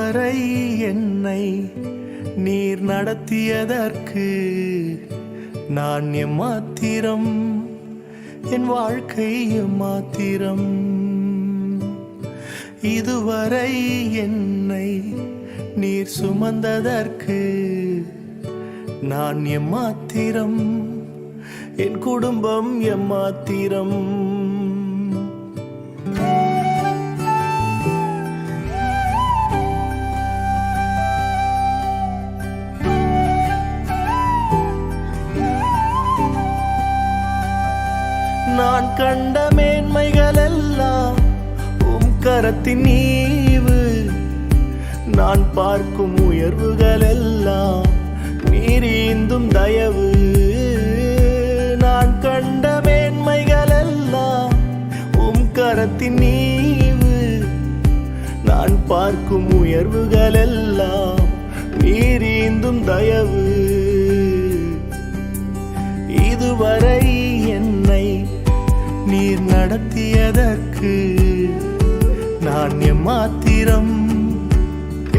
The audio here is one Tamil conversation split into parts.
இதுவரை என்னை நீர் நடத்தியதற்கு நான் எம்மாத்திரம், என் வாழ்க்கை எம்மாத்திரம். இதுவரை என்னை நீர் சுமந்ததற்கு நான் எம்மாத்திரம், என் குடும்பம் எம்மாத்திரம். நான் கண்ட மேன்மைகள் எல்லாம் உம் கரத்தின் ஈவு, நான் பார்க்கும் உயர்வுகள் எல்லாம் நீர் ஈந்தும் தயவு. நான் கண்ட மேன்மைகள் எல்லாம் உம் கரத்தின் ஈவு, நான் பார்க்கும் உயர்வுகள் எல்லாம் நீர் ஈந்தும் தயவு. இதுவரை என்னை நீர் நடத்தியதற்கு நான் எம்மாத்திரம்,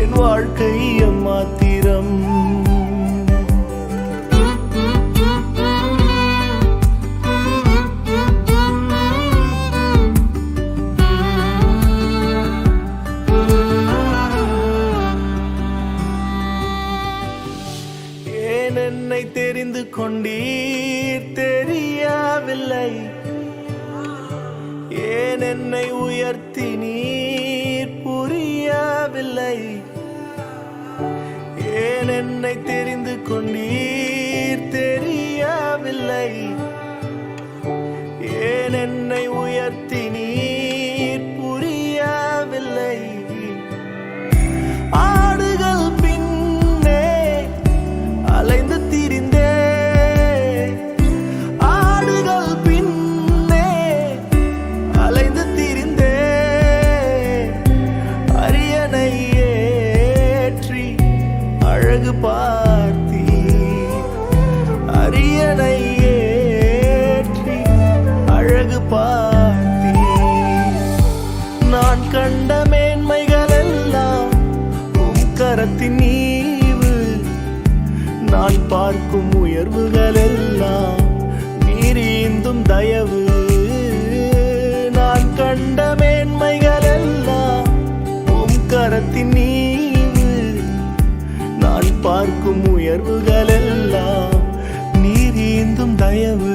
என் வாழ்க்கை எம்மாத்திரம். ஏன் என்னை தெரிந்து கொண்டீர் தெரியவில்லை, ஏன் என்னை உயர்த்தி நீர் புரியவில்லை, ஏன் என்னை தெரிந்து கொண்டீர் தெரியவில்லை, ஏன் என்னை உயர்த்தி நீர் புரியவில்லை. ஆடுகள் பின்னே அலைந்து திரிந்தே, அழகு பார்த்தீர், அரியணை ஏற்றி அழகு பார்த்தீர். நான் கண்ட மேன்மைகள் எல்லாம் உம் கரத்தின் ஈவு, நான் பார்க்கும் உயர்வுகள் எல்லாம் நீர் ஈந்தும் தயவு. நான் கண்ட மேன்மைகள் எல்லாம் உம் கரத்தின் ஈவு, நான் பார்க்கும் உயர்வுகள் எல்லாம் நீர் ஈந்தும் தயவு.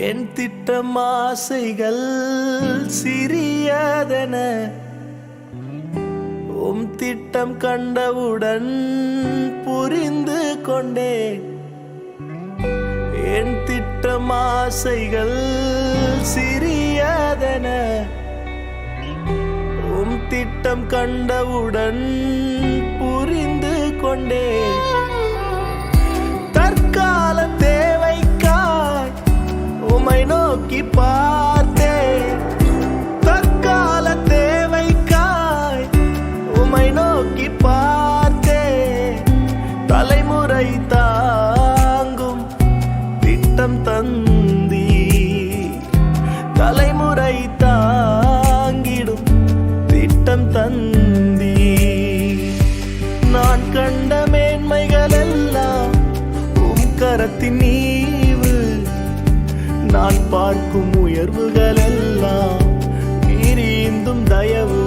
என் திட்டம் ஆசைகள் சிறியதென உம் திட்டம் கண்டவுடன் புரிந்து கொண்டேன். என் திட்டம் ஆசைகள் சிறியதென உம் திட்டம் கண்டவுடன் புரிந்து கொண்டேன். தற்கால தேவைக்காய் உம்மை நோக்கி பார்த்தேன், தற்கால தேவைக்காய் உம்மை நோக்கி பார்த்தேன். தலைமுறை தாங்கும் திட்டம் தந்தீர், தலைமுறை தாங்கிடும் திட்டம் தந்தீர். நான் கண்ட மேன்மைகள் எல்லாம் உம் கரத்தின் ஈவு, நான் பார்க்கும் உயர்வுகள் எல்லாம் நீர் ஈந்தும் தயவு.